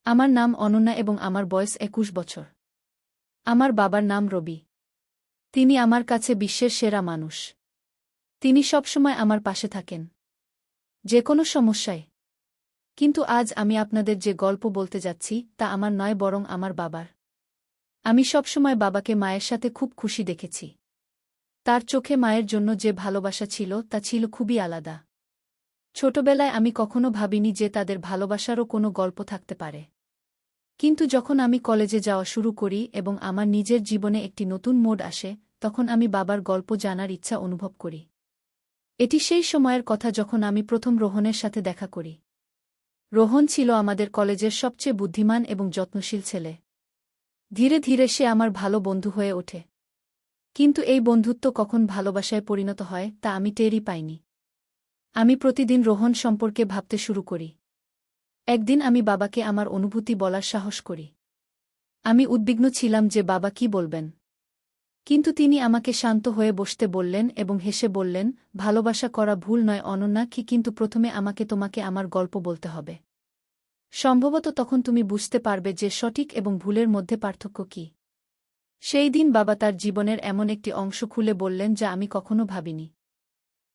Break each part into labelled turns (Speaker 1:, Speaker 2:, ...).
Speaker 1: আমার নাম অনন্যা এবং আমার বয়স ২১ বছর। আমার বাবার নাম রবি। তিনি আমার কাছে বিশ্বের সেরা মানুষ। তিনি সবসময় আমার পাশে থাকেন, যে কোনো সমস্যায়। কিন্তু আজ আমি আপনাদের যে গল্প বলতে যাচ্ছি তা আমার নয়, বরং আমার বাবার। আমি সবসময় বাবাকে মায়ের সাথে খুব খুশি দেখেছি। তার চোখে মায়ের জন্য যে ভালোবাসা ছিল তা ছিল খুবই আলাদা। ছোটবেলায় আমি কখনো ভাবিনি যে তাদের ভালোবাসারও কোনো গল্প থাকতে পারে। কিন্তু যখন আমি কলেজে যাওয়া শুরু করি এবং আমার নিজের জীবনে একটি নতুন মোড় আসে, তখন আমি বাবার গল্প জানার ইচ্ছা অনুভব করি। এটি সেই সময়ের কথা যখন আমি প্রথম রোহনের সাথে দেখা করি। রোহন ছিল আমাদের কলেজের সবচেয়ে বুদ্ধিমান এবং যত্নশীল ছেলে। ধীরে ধীরে সে আমার ভালো বন্ধু হয়ে ওঠে। কিন্তু এই বন্ধুত্ব কখন ভালোবাসায় পরিণত হয় তা আমি টেরই পাইনি। আমি প্রতিদিন রোহন সম্পর্কে ভাবতে শুরু করি। একদিন আমি বাবাকে আমার অনুভূতি বলার সাহস করি। আমি উদ্বিগ্ন ছিলাম যে বাবা কি বলবেন। কিন্তু তিনি আমাকে শান্ত হয়ে বসতে বললেন এবং হেসে বললেন, ভালোবাসা করা ভুল নয় অনন্যা, কিন্তু প্রথমে তোমাকে আমার গল্প বলতে হবে। সম্ভবত তখন তুমি বুঝতে পারবে যে সঠিক এবং ভুলের মধ্যে পার্থক্য কী। সেই দিন বাবা তার জীবনের এমন একটি অংশ খুলে বললেন যা আমি কখনো ভাবিনি।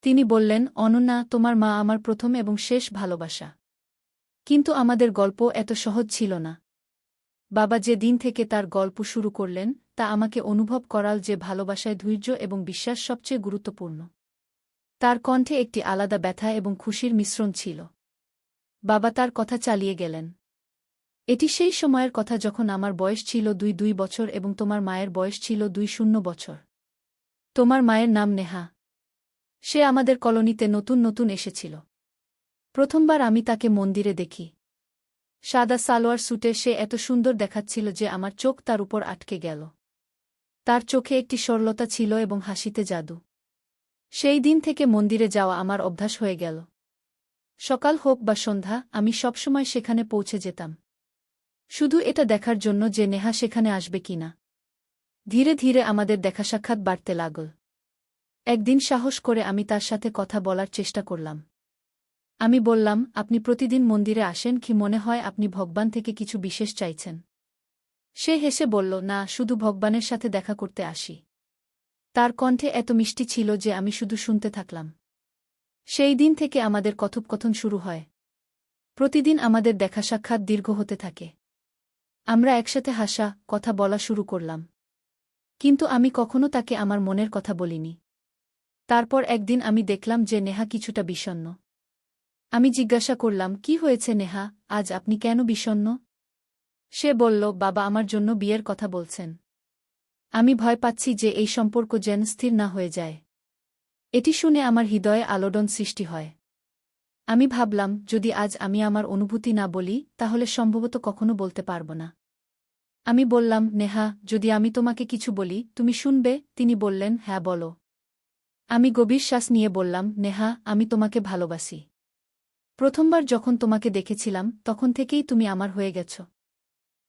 Speaker 1: তিনি বললেন, অনন্যা, তোমার মা আমার প্রথম এবং শেষ ভালোবাসা। কিন্তু আমাদের গল্প এত সহজ ছিল না। বাবা যে দিন থেকে তার গল্প শুরু করলেন তা আমাকে অনুভব করাল যে ভালোবাসায় ধৈর্য এবং বিশ্বাস সবচেয়ে গুরুত্বপূর্ণ। তার কণ্ঠে একটি আলাদা ব্যথা এবং খুশির মিশ্রণ ছিল। বাবা তার কথা চালিয়ে গেলেন। এটি সেই সময়ের কথা যখন আমার বয়স ছিল ২ বছর এবং তোমার মায়ের বয়স ছিল ২ বছর। তোমার মায়ের নাম নেহা। সে আমাদের কলোনিতে নতুন নতুন এসেছিল। প্রথমবার আমি তাকে মন্দিরে দেখি। সাদা সালোয়ার স্যুটে সে এত সুন্দর দেখাচ্ছিল যে আমার চোখ তার উপর আটকে গেল। তার চোখে একটি সরলতা ছিল এবং হাসিতে জাদু। সেই দিন থেকে মন্দিরে যাওয়া আমার অভ্যাস হয়ে গেল। সকাল হোক বা সন্ধ্যা, আমি সবসময় সেখানে পৌঁছে যেতাম, শুধু এটা দেখার জন্য যে নেহা সেখানে আসবে কিনা। ধীরে ধীরে আমাদের দেখা সাক্ষাৎ বাড়তে লাগল। একদিন সাহস করে আমি তার সাথে কথা বলার চেষ্টা করলাম। আমি বললাম, আপনি প্রতিদিন মন্দিরে আসেন কি? মনে হয় আপনি ভগবান থেকে কিছু বিশেষ চাইছেন। সে হেসে বলল, না, শুধু ভগবানের সাথে দেখা করতে আসি। তার কণ্ঠে এত মিষ্টি ছিল যে আমি শুধু শুনতে থাকলাম। সেই দিন থেকে আমাদের কথোপকথন শুরু হয়। প্রতিদিন আমাদের দেখা সাক্ষাৎ দীর্ঘ হতে থাকে। আমরা একসাথে হাসা, কথা বলা শুরু করলাম। কিন্তু আমি কখনো তাকে আমার মনের কথা বলিনি। তারপর একদিন আমি দেখলাম যে নেহা কিছুটা বিষণ্ণ। আমি জিজ্ঞাসা করলাম, কি হয়েছে নেহা, আজ আপনি কেন বিষণ্ণ? সে বলল, বাবা আমার জন্য বিয়ের কথা বলছেন। আমি ভয় পাচ্ছি যে এই সম্পর্ক যেন স্থির না হয়ে যায়। এটি শুনে আমার হৃদয়ে আলোড়ন সৃষ্টি হয়। আমি ভাবলাম, যদি আজ আমি আমার অনুভূতি না বলি তাহলে সম্ভবত কখনো বলতে পারব না। আমি বললাম, নেহা, যদি আমি তোমাকে কিছু বলি তুমি শুনবে? তিনি বললেন, হ্যাঁ, বলো। আমি গভীর শ্বাস নিয়ে বললাম, নেহা, আমি তোমাকে ভালোবাসি। প্রথমবার যখন তোমাকে দেখেছিলাম তখন থেকেই তুমি আমার হয়ে গেছ।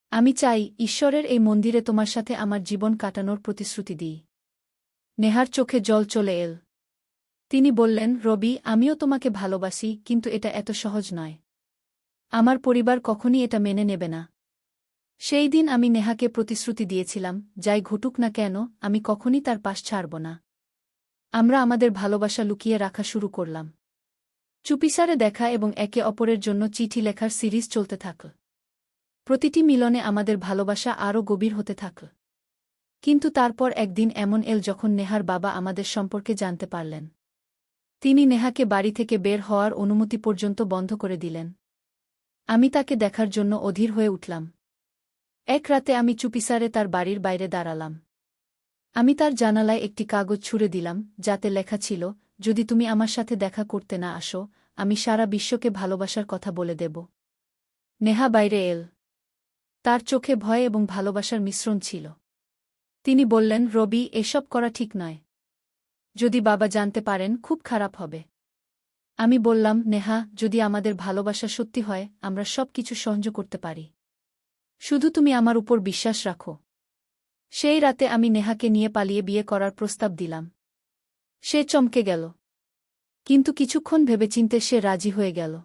Speaker 1: আমি চাই ঈশ্বরের এই মন্দিরে তোমার সাথে আমার জীবন কাটানোর প্রতিশ্রুতি দিই। নেহার চোখে জল চলে এল। তিনি বললেন, রবি, আমিও তোমাকে ভালোবাসি, কিন্তু এটা এত সহজ নয়। আমার পরিবার কখনই এটা মেনে নেবে না। সেই দিন আমি নেহাকে প্রতিশ্রুতি দিয়েছিলাম, যাই ঘটুক না কেন আমি কখনই তার পাশ ছাড়ব না। আমরা আমাদের ভালোবাসা লুকিয়ে রাখা শুরু করলাম। চুপিসারে দেখা এবং একে অপরের জন্য চিঠি লেখার সিরিজ চলতে থাকল। প্রতিটি মিলনে আমাদের ভালোবাসা আরও গভীর হতে থাকল। কিন্তু তারপর একদিন এমন এল যখন নেহার বাবা আমাদের সম্পর্কে জানতে পারলেন। তিনি নেহাকে বাড়ি থেকে বের হওয়ার অনুমতি পর্যন্ত বন্ধ করে দিলেন। আমি তাকে দেখার জন্য অধীর হয়ে উঠলাম। এক রাতে আমি চুপিসারে তার বাড়ির বাইরে দাঁড়ালাম। আমি তার জানালায় একটি কাগজ ছুঁড়ে দিলাম, যাতে লেখা ছিল, যদি তুমি আমার সাথে দেখা করতে না আসো, আমি সারা বিশ্বকে ভালোবাসার কথা বলে দেব। নেহা বাইরে এল। তার চোখে ভয় এবং ভালোবাসার মিশ্রণ ছিল। তিনি বললেন, রবি, এসব করা ঠিক নয়। যদি বাবা জানতে পারেন খুব খারাপ হবে। আমি বললাম, নেহা, যদি আমাদের ভালোবাসা সত্যি হয় আমরা সব কিছু সহ্য করতে পারি। শুধু তুমি আমার উপর বিশ্বাস রাখো। সেই রাতে আমি নেহাকে নিয়ে পালিয়ে বিয়ে করার প্রস্তাব দিলাম। সে চমকে গেল। কিন্তু কিছুক্ষণ ভেবেচিন্তে সে রাজি হয়ে গেল।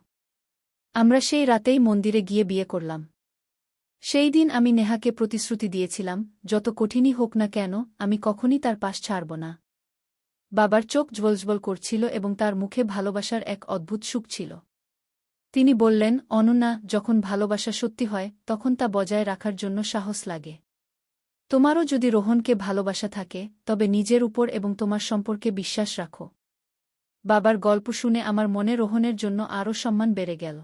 Speaker 1: আমরা সেই রাতেই মন্দিরে গিয়ে বিয়ে করলাম। সেই দিন আমি নেহাকে প্রতিশ্রুতি দিয়েছিলাম, যত কঠিনই হোক না কেন আমি কখনই তার পাশ ছাড়ব না। বাবার চোখ জ্বলজ্বল করছিল এবং তার মুখে ভালোবাসার এক অদ্ভুত সুখ ছিল। তিনি বললেন, অনন্যা, যখন ভালোবাসা সত্যি হয় তখন তা বজায় রাখার জন্য সাহস লাগে। তোমারও যদি রোহনকে ভালোবাসা থাকে তবে নিজের উপর এবং তোমার সম্পর্কে বিশ্বাস রাখো। বাবার গল্প শুনে আমার মনে রোহনের জন্য আরও সম্মান বেড়ে গেল।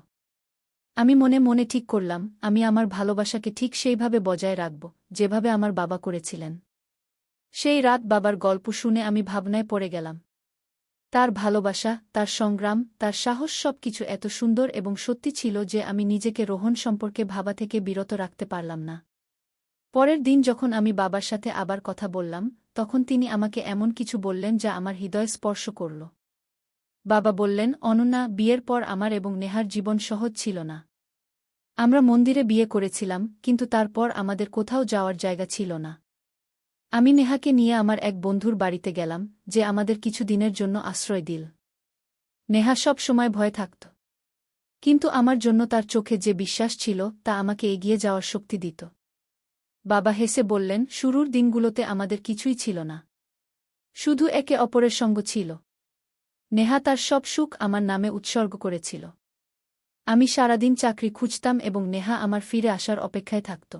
Speaker 1: আমি মনে মনে ঠিক করলাম, আমি আমার ভালোবাসাকে ঠিক সেইভাবে বজায় রাখব যেভাবে আমার বাবা করেছিলেন। সেই রাত বাবার গল্প শুনে আমি ভাবনায় পড়ে গেলাম। তার ভালোবাসা, তার সংগ্রাম, তার সাহস সবকিছু এত সুন্দর এবং সত্যি ছিল যে আমি নিজেকে রোহন সম্পর্কে ভাবা থেকে বিরত রাখতে পারলাম না। পরের দিন যখন আমি বাবার সাথে আবার কথা বললাম, তখন তিনি আমাকে এমন কিছু বললেন যা আমার হৃদয় স্পর্শ করল। বাবা বললেন, অনন্যা, বিয়ের পর আমার এবং নেহার জীবন সহজ ছিল না। আমরা মন্দিরে বিয়ে করেছিলাম, কিন্তু তারপর আমাদের কোথাও যাওয়ার জায়গা ছিল না। আমি নেহাকে নিয়ে আমার এক বন্ধুর বাড়িতে গেলাম, যে আমাদের কিছু দিনের জন্য আশ্রয় দিল। নেহা সব সময় ভয় থাকত, কিন্তু আমার জন্য তার চোখে যে বিশ্বাস ছিল তা আমাকে এগিয়ে যাওয়ার শক্তি দিত। বাবা হেসে বললেন, শুরুর দিনগুলোতে আমাদের কিছুই ছিল না, শুধু একে অপরের সঙ্গ ছিল। নেহা তার সব সুখ আমার নামে উৎসর্গ করেছিল। আমি সারাদিন চাকরি খুঁজতাম এবং নেহা আমার ফিরে আসার অপেক্ষায় থাকত।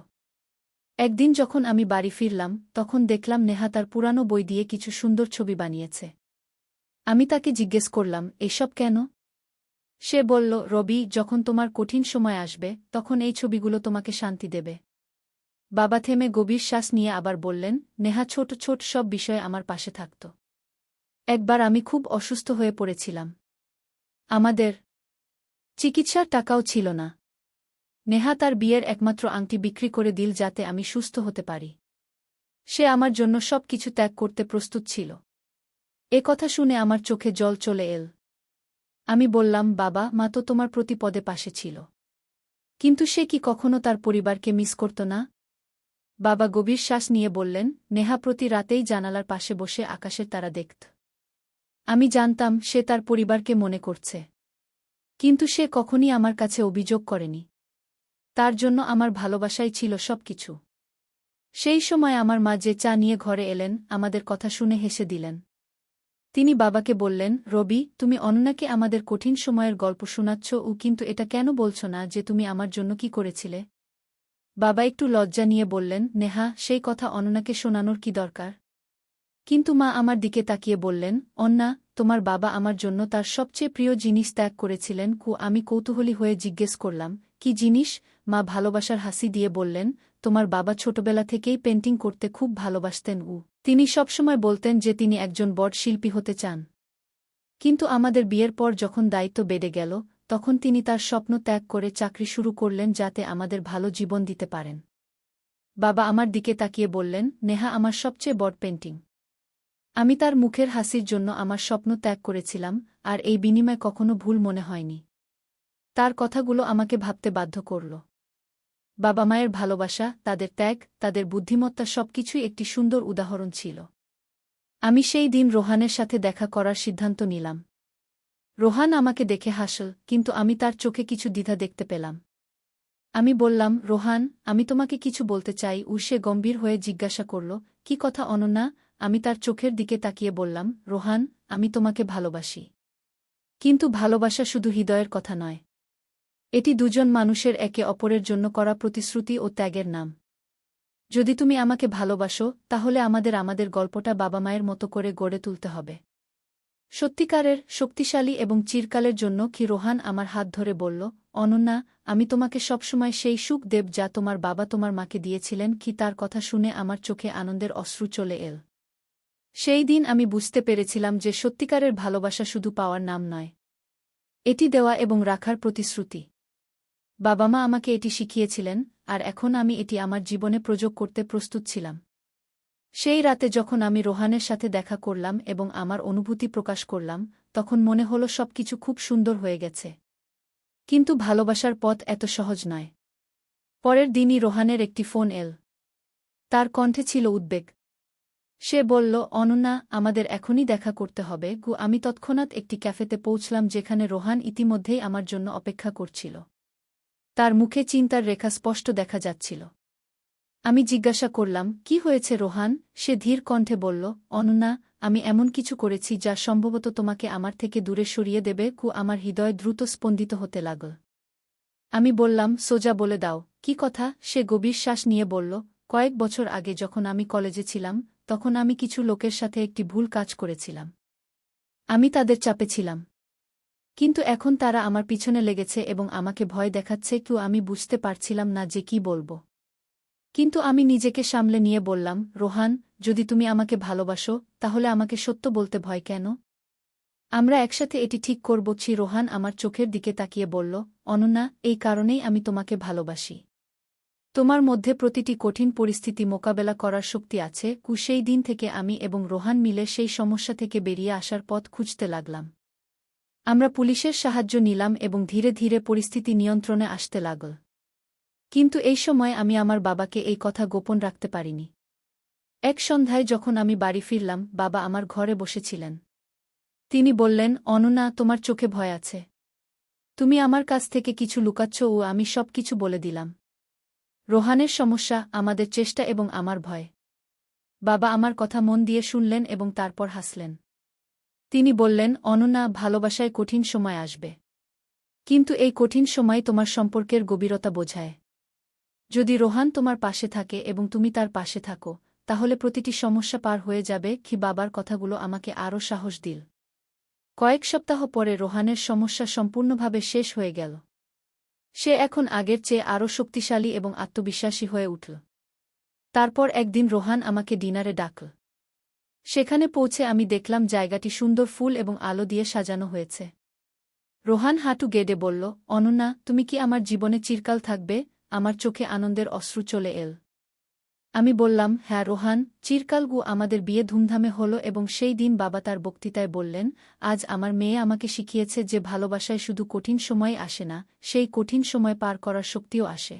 Speaker 1: একদিন যখন আমি বাড়ি ফিরলাম, তখন দেখলাম নেহা তার পুরানো বই দিয়ে কিছু সুন্দর ছবি বানিয়েছে। আমি তাকে জিজ্ঞেস করলাম, এসব কেন? সে বলল, রবি, যখন তোমার কঠিন সময় আসবে তখন এই ছবিগুলো তোমাকে শান্তি দেবে। বাবা থেমে গভীর শ্বাস নিয়ে আবার বললেন, নেহা ছোট ছোট সব বিষয়ে আমার পাশে থাকত। একবার আমি খুব অসুস্থ হয়ে পড়েছিলাম। আমাদের চিকিৎসার টাকাও ছিল না। নেহা তার বিয়ের একমাত্র আংটি বিক্রি করে দিল যাতে আমি সুস্থ হতে পারি। সে আমার জন্য সব কিছু ত্যাগ করতে প্রস্তুত ছিল। এ কথা শুনে আমার চোখে জল চলে এল। আমি বললাম, বাবা, মা তো তোমার প্রতি পদে পাশে ছিল, কিন্তু সে কি কখনো তার পরিবারকে মিস করত না? বাবা গভীর শ্বাস নিয়ে বললেন, নেহা প্রতি রাতেই জানালার পাশে বসে আকাশের তারা দেখত। আমি জানতাম সে তার পরিবারকে মনে করছে, কিন্তু সে কখনই আমার কাছে অভিযোগ করেনি। তার জন্য আমার ভালোবাসাই ছিল সবকিছু। সেই সময় আমার মা যে চা নিয়ে ঘরে এলেন, আমাদের কথা শুনে হেসে দিলেন। তিনি বাবাকে বললেন, রবি, তুমি অনন্যাকে আমাদের কঠিন সময়ের গল্প শোনাচ্ছ, কিন্তু এটা কেন বলছ না যে তুমি আমার জন্য কি করেছিলে? বাবা একটু লজ্জা নিয়ে বললেন, নেহা, সেই কথা অনন্যাকে শোনানোর কি দরকার? কিন্তু মা আমার দিকে তাকিয়ে বললেন, অন্না, তোমার বাবা আমার জন্য তার সবচেয়ে প্রিয় জিনিস ত্যাগ করেছিলেন। আমি কৌতূহলী হয়ে জিজ্ঞেস করলাম, কি জিনিস? মা ভালোবাসার হাসি দিয়ে বললেন, তোমার বাবা ছোটবেলা থেকেই পেন্টিং করতে খুব ভালোবাসতেন। তিনি সবসময় বলতেন যে তিনি একজন বড় শিল্পী হতে চান। কিন্তু আমাদের বিয়ের পর যখন দায়িত্ব বেড়ে গেল, তখন তিনি তার স্বপ্ন ত্যাগ করে চাকরি শুরু করলেন যাতে আমাদের ভালো জীবন দিতে পারেন। বাবা আমার দিকে তাকিয়ে বললেন, নেহা আমার সবচেয়ে বড় পেন্টিং। আমি তার মুখের হাসির জন্য আমার স্বপ্ন ত্যাগ করেছিলাম, আর এই বিনিময় কখনো ভুল মনে হয়নি। তার কথাগুলো আমাকে ভাবতে বাধ্য করল। বাবা মায়ের ভালোবাসা, তাদের ত্যাগ, তাদের বুদ্ধিমত্তা সবকিছুই একটি সুন্দর উদাহরণ ছিল। আমি সেই দিন রোহানের সাথে দেখা করার সিদ্ধান্ত নিলাম। রোহান আমাকে দেখে হাসল, কিন্তু আমি তার চোখে কিছু দ্বিধা দেখতে পেলাম। আমি বললাম, রোহান, আমি তোমাকে কিছু বলতে চাই। সে গম্ভীর হয়ে জিজ্ঞাসা করল, কি কথা অনন্যা? আমি তার চোখের দিকে তাকিয়ে বললাম, রোহান, আমি তোমাকে ভালোবাসি। কিন্তু ভালোবাসা শুধু হৃদয়ের কথা নয়। এটি দুজন মানুষের একে অপরের জন্য করা প্রতিশ্রুতি ও ত্যাগের নাম। যদি তুমি আমাকে ভালোবাসো, তাহলে আমাদের গল্পটা বাবা মায়ের মতো করে গড়ে তুলতে হবে। সত্যিকারের, শক্তিশালী এবং চিরকালের জন্য। কি রোহান আমার হাত ধরে বলল, অনন্যা, আমি তোমাকে সবসময় সেই সুখ দেব যা তোমার বাবা তোমার মাকে দিয়েছিলেন। কি তার কথা শুনে আমার চোখে আনন্দের অশ্রু চলে এল। সেই দিন আমি বুঝতে পেরেছিলাম যে সত্যিকারের ভালোবাসা শুধু পাওয়ার নাম নয়, এটি দেওয়া এবং রাখার প্রতিশ্রুতি। বাবা মা আমাকে এটি শিখিয়েছিলেন, আর এখন আমি এটি আমার জীবনে প্রয়োগ করতে প্রস্তুত ছিলাম। সেই রাতে যখন আমি রোহানের সাথে দেখা করলাম এবং আমার অনুভূতি প্রকাশ করলাম, তখন মনে হলো সবকিছু খুব সুন্দর হয়ে গেছে। কিন্তু ভালোবাসার পথ এত সহজ নয়। পরের দিনই রোহানের একটি ফোন এল। তার কণ্ঠে ছিল উদ্বেগ। সে বলল, অনন্যা, আমাদের এখনই দেখা করতে হবে। আমি তৎক্ষণাৎ একটি ক্যাফেতে পৌঁছলাম যেখানে রোহান ইতিমধ্যেই আমার জন্য অপেক্ষা করছিল। তার মুখে চিন্তার রেখা স্পষ্ট দেখা যাচ্ছিল। আমি জিজ্ঞাসা করলাম, কি হয়েছে রোহান? সে ধীর কণ্ঠে বলল, অনন্যা, আমি এমন কিছু করেছি যা সম্ভবত তোমাকে আমার থেকে দূরে সরিয়ে দেবে। আমার হৃদয় দ্রুত স্পন্দিত হতে লাগল। আমি বললাম, সোজা বলে দাও, কি কথা? সে গভীর শ্বাস নিয়ে বলল, কয়েক বছর আগে যখন আমি কলেজে ছিলাম, তখন আমি কিছু লোকের সাথে একটি ভুল কাজ করেছিলাম। আমি তাদের চাপে ছিলাম। কিন্তু এখন তারা আমার পিছনে লেগেছে এবং আমাকে ভয় দেখাচ্ছে। আমি বুঝতে পারছিলাম না যে কি বলব। কিন্তু আমি নিজেকে সামলে নিয়ে বললাম, রোহান, যদি তুমি আমাকে ভালোবাসো, তাহলে আমাকে সত্য বলতে ভয় কেন? আমরা একসাথে এটি ঠিক করব। রোহান আমার চোখের দিকে তাকিয়ে বলল, অনন্যা, এই কারণেই আমি তোমাকে ভালোবাসি। তোমার মধ্যে প্রতিটি কঠিন পরিস্থিতি মোকাবেলা করার শক্তি আছে। সেই দিন থেকে আমি এবং রোহান মিলে সেই সমস্যা থেকে বেরিয়ে আসার পথ খুঁজতে লাগলাম। আমরা পুলিশের সাহায্য নিলাম এবং ধীরে ধীরে পরিস্থিতি নিয়ন্ত্রণে আসতে লাগল। কিন্তু এই সময় আমি আমার বাবাকে এই কথা গোপন রাখতে পারিনি। এক সন্ধ্যায় যখন আমি বাড়ি ফিরলাম, বাবা আমার ঘরে বসেছিলেন। তিনি বললেন, অনন্যা, তোমার চোখে ভয় আছে। তুমি আমার কাছ থেকে কিছু লুকাচ্ছ। আমি সব কিছু বলে দিলাম। রোহানের সমস্যা, আমাদের চেষ্টা এবং আমার ভয়। বাবা আমার কথা মন দিয়ে শুনলেন এবং তারপর হাসলেন। তিনি বললেন, অনন্যা, ভালোবাসায় কঠিন সময় আসবে। কিন্তু এই কঠিন সময় তোমার সম্পর্কের গভীরতা বোঝায়। যদি রোহান তোমার পাশে থাকে এবং তুমি তার পাশে থাকো, তাহলে প্রতিটি সমস্যা পার হয়ে যাবে। বাবার কথাগুলো আমাকে আরও সাহস দিল। কয়েক সপ্তাহ পরে রোহানের সমস্যা সম্পূর্ণভাবে শেষ হয়ে গেল। সে এখন আগের চেয়ে আরও শক্তিশালী এবং আত্মবিশ্বাসী হয়ে উঠল। তারপর একদিন রোহান আমাকে ডিনারে ডাকল। সেখানে পৌঁছে আমি দেখলাম জায়গাটি সুন্দর ফুল এবং আলো দিয়ে সাজানো হয়েছে। রোহান হাঁটু গেড়ে বলল, অনন্যা, তুমি কি আমার জীবনে চিরকাল থাকবে? আমার চোখে আনন্দের অশ্রু চলে এল। আমি বললাম, হ্যাঁ রোহান, চিরকাল। আমাদের বিয়ে ধুমধামে হল এবং সেই দিন বাবা তার বক্তৃতায় বললেন, আজ আমার মেয়ে আমাকে শিখিয়েছে যে ভালোবাসায় শুধু কঠিন সময় আসে না, সেই কঠিন সময় পার করার শক্তিও আসে।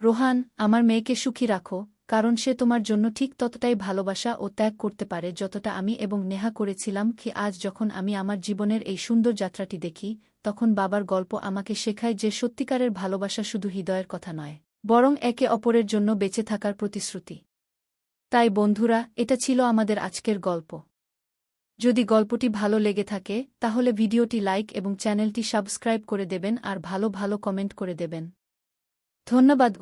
Speaker 1: রোহান, আমার মেয়েকে সুখী রাখো, কারণ সে তোমার জন্য ঠিক ততটাই ভালোবাসা ও ত্যাগ করতে পারে যতটা আমি এবং নেহা করেছিলাম। আজ যখন আমি আমার জীবনের এই সুন্দর যাত্রাটি দেখি, তখন বাবার গল্প আমাকে শেখায় যে সত্যিকারের ভালোবাসা শুধু হৃদয়ের কথা নয়, বরং একে অপরের জন্য বেঁচে থাকার প্রতিশ্রুতি। তাই বন্ধুরা, এটা ছিল আমাদের আজকের গল্প। যদি গল্পটি ভালো লেগে থাকে, তাহলে ভিডিওটি লাইক এবং চ্যানেলটি সাবস্ক্রাইব করে দেবেন আর ভালো ভালো কমেন্ট করে দেবেন। ধন্যবাদ।